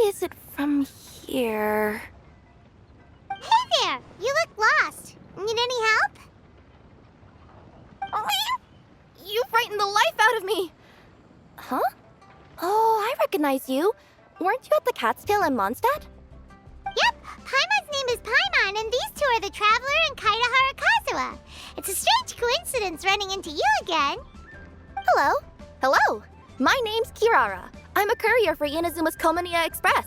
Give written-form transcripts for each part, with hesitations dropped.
is it from here? Hey there! You look lost. Need any help? You frightened the life out of me! Huh? Oh, I recognize you. Weren't you at the Cat's-Tail in Mondstadt? Yep, Paimon's name is Paimon, and these two are the Traveler and Kaida Harakazawa. It's a strange coincidence running into you again. Hello. Hello. My name's Kirara. I'm a courier for Inazuma's Komaniya Express.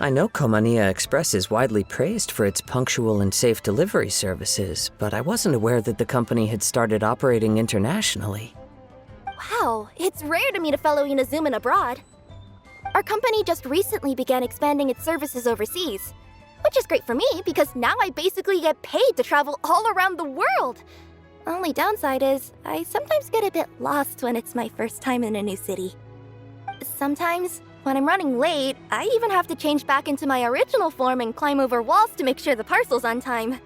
I know Komaniya Express is widely praised for its punctual and safe delivery services, but I wasn't aware that the company had started operating internationally. Wow, it's rare to meet a fellow Inazuman abroad. Our company just recently began expanding its services overseas, which is great for me because now I basically get paid to travel all around the world. Only downside is I sometimes get a bit lost when it's my first time in a new city. Sometimes, when I'm running late, I even have to change back into my original form and climb over walls to make sure the parcel's on time.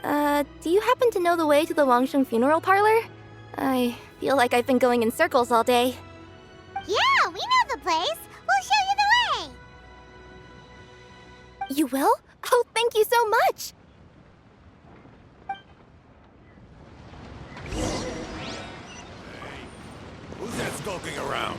Do you happen to know the way to the Wangsheng funeral parlor? I feel like I've been going in circles all day. Yeah, we know the place. We'll show you the way. You will? Oh, thank you so much! Who's that skulking around?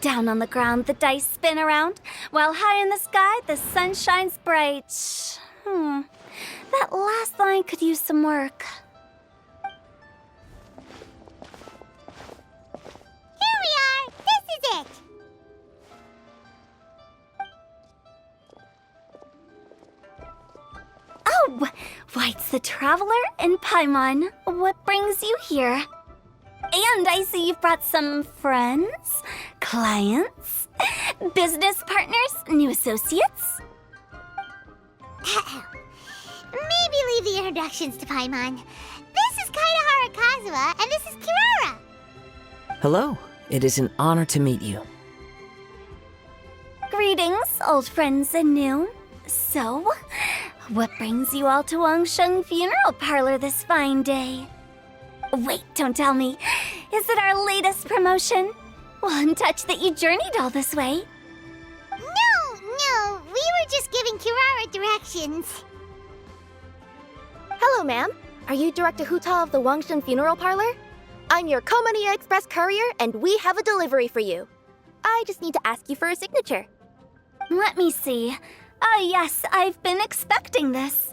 Down on the ground, the dice spin around, while high in the sky, the sun shines bright. That last line could use some work. Here we are. This is it. Oh, why, it's the Traveler and Paimon. What brings you here? And I see you've brought some friends, clients, business partners, new associates. Maybe leave the introductions to Paimon. This is Kaida Harakazawa, and this is Kirara. Hello, it is an honor to meet you. Greetings, old friends and new. So, what brings you all to Wangsheng Funeral Parlor this fine day? Wait, don't tell me. Is it our latest promotion? Well, I'm touched that you journeyed all this way. No, we were just giving Kirara directions. Hello, ma'am. Are you Director Huta of the Wangsheng Funeral Parlor? I'm your Komaniya Express courier, and we have a delivery for you. I just need to ask you for a signature. Let me see. Ah, yes, I've been expecting this.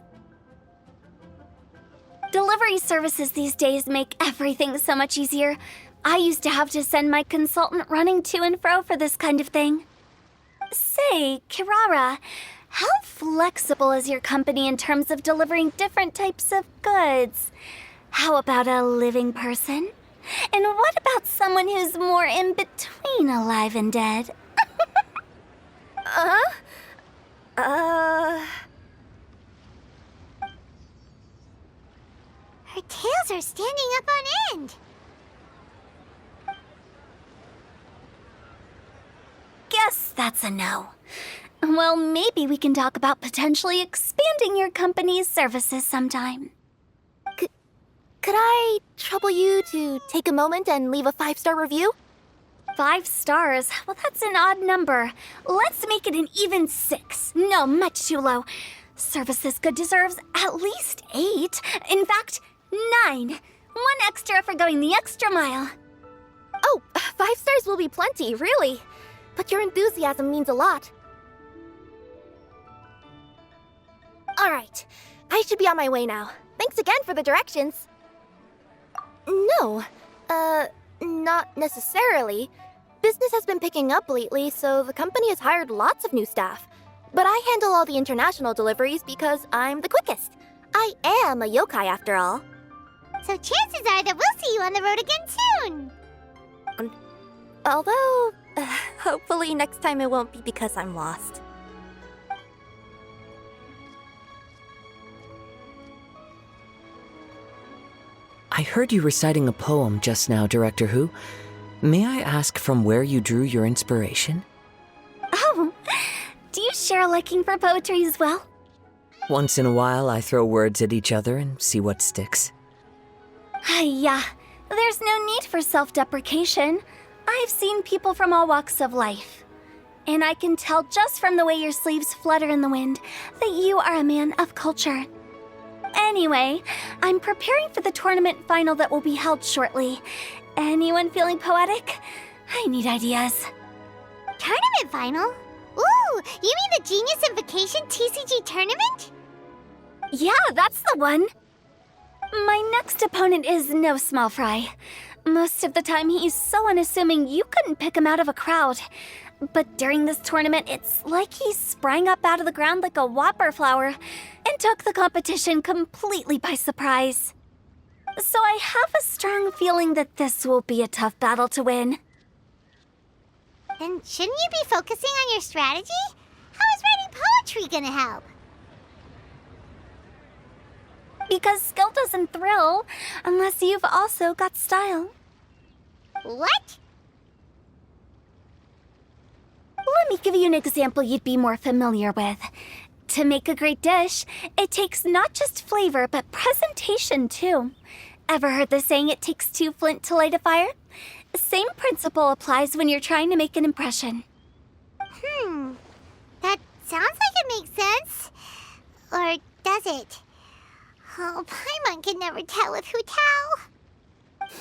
Delivery services these days make everything so much easier. I used to have to send my consultant running to and fro for this kind of thing. Say, Kirara, how flexible is your company in terms of delivering different types of goods? How about a living person? And what about someone who's more in between alive and dead? Her tails are standing up on end. Guess that's a no. Well, maybe we can talk about potentially expanding your company's services sometime. Could I trouble you to take a moment and leave a 5-star review? 5 stars? Well, that's an odd number. Let's make it an even 6. No, much too low. Services good deserves at least 8. In fact, 9. 1 extra for going the extra mile. Oh, 5 stars will be plenty, really. But your enthusiasm means a lot. All right, I should be on my way now. Thanks again for the directions. No, not necessarily. Business has been picking up lately, so the company has hired lots of new staff. But I handle all the international deliveries because I'm the quickest. I am a yokai after all. So chances are that we'll see you on the road again soon. Although, hopefully next time it won't be because I'm lost. I heard you reciting a poem just now, Director Who. May I ask from where you drew your inspiration? Oh, do you share a liking for poetry as well? Once in a while, I throw words at each other and see what sticks. Yeah, there's no need for self-deprecation. I've seen people from all walks of life. And I can tell just from the way your sleeves flutter in the wind that you are a man of culture. Anyway, I'm preparing for the tournament final that will be held shortly. Anyone feeling poetic? I need ideas. Tournament final? Ooh, you mean the Genius Invocation TCG tournament? Yeah, that's the one. My next opponent is no small fry. Most of the time, he's so unassuming you couldn't pick him out of a crowd. But during this tournament, it's like he sprang up out of the ground like a whopper flower and took the competition completely by surprise. So I have a strong feeling that this will be a tough battle to win. Then shouldn't you be focusing on your strategy? How is writing poetry gonna help? Because skill doesn't thrill unless you've also got style. What? Let me give you an example you'd be more familiar with. To make a great dish, it takes not just flavor, but presentation too. Ever heard the saying, it takes two flint to light a fire? Same principle applies when you're trying to make an impression. That sounds like it makes sense. Or does it? Oh, Paimon can never tell with Hu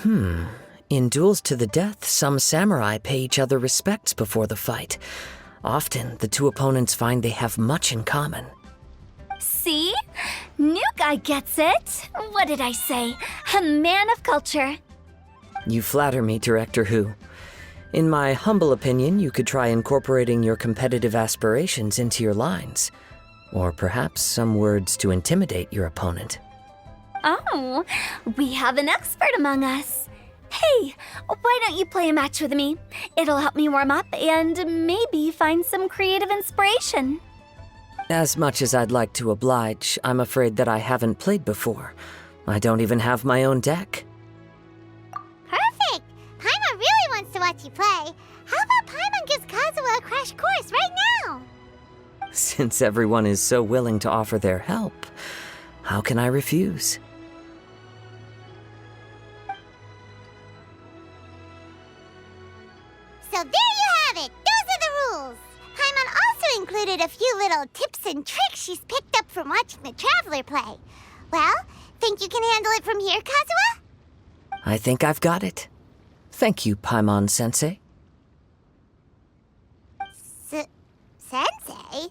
Tao. In duels to the death, some samurai pay each other respects before the fight. Often, the two opponents find they have much in common. See? New guy gets it. What did I say? A man of culture. You flatter me, Director Who. In my humble opinion, you could try incorporating your competitive aspirations into your lines. Or perhaps some words to intimidate your opponent. Oh, we have an expert among us. Hey, why don't you play a match with me? It'll help me warm up and maybe find some creative inspiration. As much as I'd like to oblige, I'm afraid that I haven't played before. I don't even have my own deck. Perfect! Paimon really wants to watch you play. How about Paimon gives Kazuha a crash course right now? Since everyone is so willing to offer their help, how can I refuse? So there you have it! Those are the rules! Paimon also included a few little tips and tricks she's picked up from watching the Traveler play. Well, think you can handle it from here, Kazuha? I think I've got it. Thank you, Paimon-sensei. Sensei?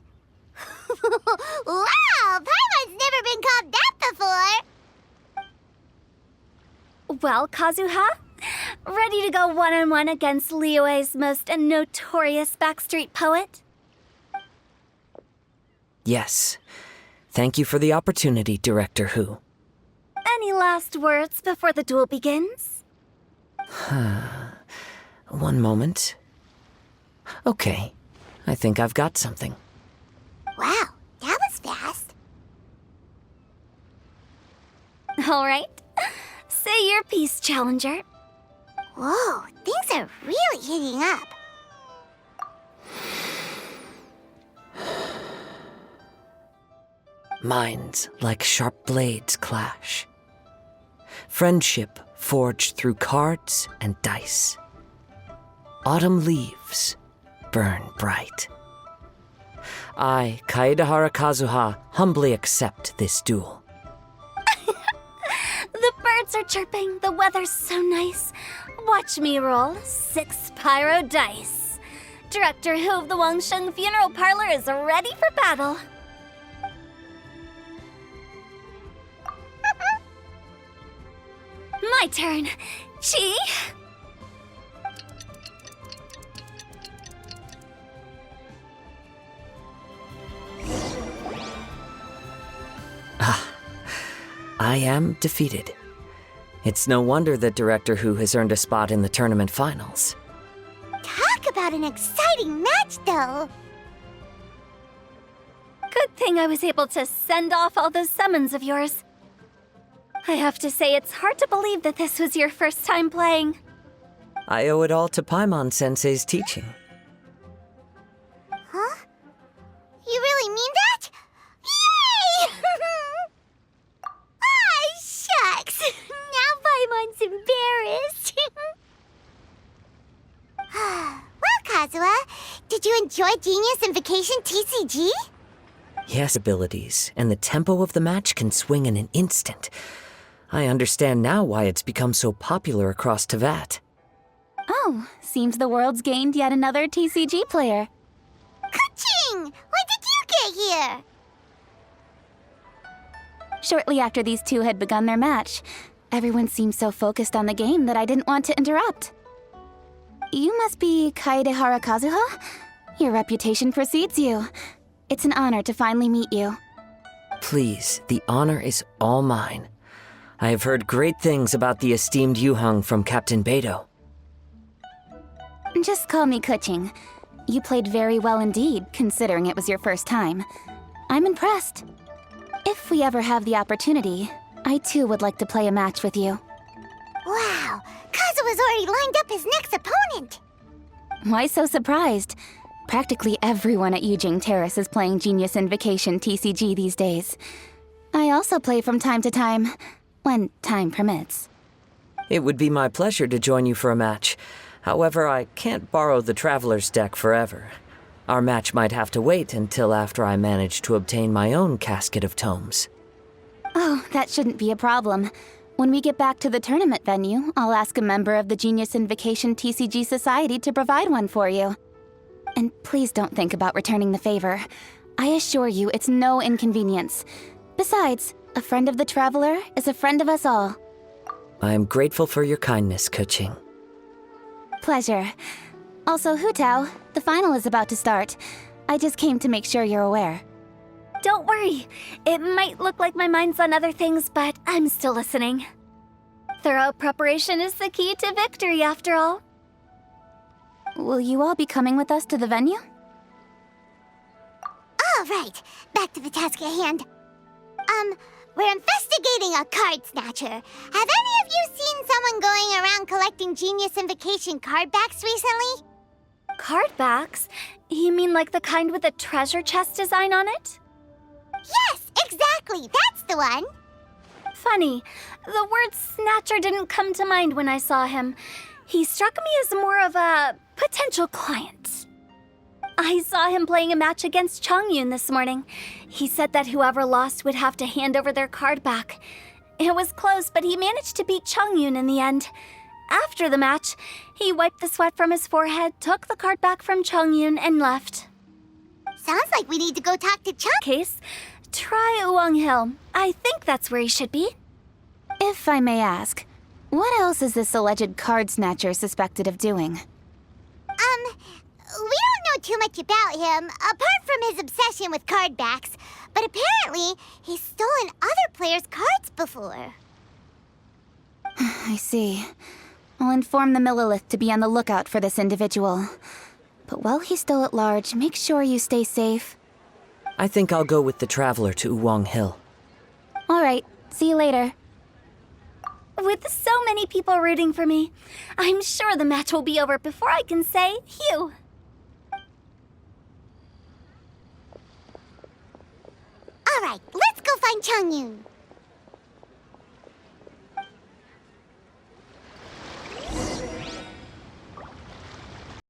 Wow! Paimon's never been called that before! Well, Kazuha, ready to go one-on-one against Liyue's most notorious backstreet poet? Yes. Thank you for the opportunity, Director Who. Any last words before the duel begins? One moment. Okay. I think I've got something. Wow, that was fast. All right. Say your piece, Challenger. Whoa, things are really heating up. Minds like sharp blades clash. Friendship forged through cards and dice. Autumn leaves burn bright. I, Kaedahara Kazuha, humbly accept this duel. The birds are chirping, the weather's so nice. Watch me roll 6 pyro dice. Director Who of the Wangsheng Funeral Parlor is ready for battle. My turn. Chi? I am defeated. It's no wonder that Director Who has earned a spot in the tournament finals. Talk about an exciting match, though. Good thing I was able to send off all those summons of yours. I have to say, it's hard to believe that this was your first time playing. I owe it all to Paimon-sensei's teaching. Huh? You really mean that? Yay! Ah, shucks! Now Paimon's embarrassed. Well, Kazuha, did you enjoy Genius Invocation TCG? Yes, abilities, and the tempo of the match can swing in an instant. I understand now why it's become so popular across Teyvat. Oh, seems the world's gained yet another TCG player. Ka-ching! When did you get here? Shortly after these two had begun their match, everyone seemed so focused on the game that I didn't want to interrupt. You must be Kaedehara Kazuha? Your reputation precedes you. It's an honor to finally meet you. Please, the honor is all mine. I have heard great things about the esteemed Yuheng from Captain Beidou. Just call me Kuching. You played very well indeed, considering it was your first time. I'm impressed. If we ever have the opportunity, I too would like to play a match with you. Wow, Kazuha's already lined up his next opponent. Why so surprised? Practically everyone at Yujing Terrace is playing Genius Invocation TCG these days. I also play from time to time, when time permits. It would be my pleasure to join you for a match. However, I can't borrow the Traveler's deck forever. Our match might have to wait until after I manage to obtain my own casket of tomes. Oh, that shouldn't be a problem. When we get back to the tournament venue, I'll ask a member of the Genius Invocation TCG Society to provide one for you. And please don't think about returning the favor. I assure you it's no inconvenience. Besides, a friend of the Traveler is a friend of us all. I am grateful for your kindness, Kuching. Pleasure. Also, Hutao, the final is about to start. I just came to make sure you're aware. Don't worry. It might look like my mind's on other things, but I'm still listening. Thorough preparation is the key to victory, after all. Will you all be coming with us to the venue? All right, back to the task at hand. We're investigating a card snatcher. Have any of you seen someone going around collecting Genius Invocation card backs recently? Card backs? You mean like the kind with a treasure chest design on it? Yes, exactly, that's the one. Funny, the word snatcher didn't come to mind when I saw him. He struck me as more of a potential client. I saw him playing a match against Chongyun this morning. He said that whoever lost would have to hand over their card back. It was close, but he managed to beat Chongyun in the end. After the match, he wiped the sweat from his forehead, took the card back from Chongyun, and left. Sounds like we need to go talk to Chung. Case, try Uwang Hill. I think that's where he should be. If I may ask, what else is this alleged card snatcher suspected of doing? We don't know too much about him, apart from his obsession with card backs. But apparently, he's stolen other players' cards before. I see. I'll inform the Millilith to be on the lookout for this individual. But while he's still at large, make sure you stay safe. I think I'll go with the Traveler to Uwang Hill. All right, see you later. With so many people rooting for me, I'm sure the match will be over before I can say phew. All right, let's go find Chongyun.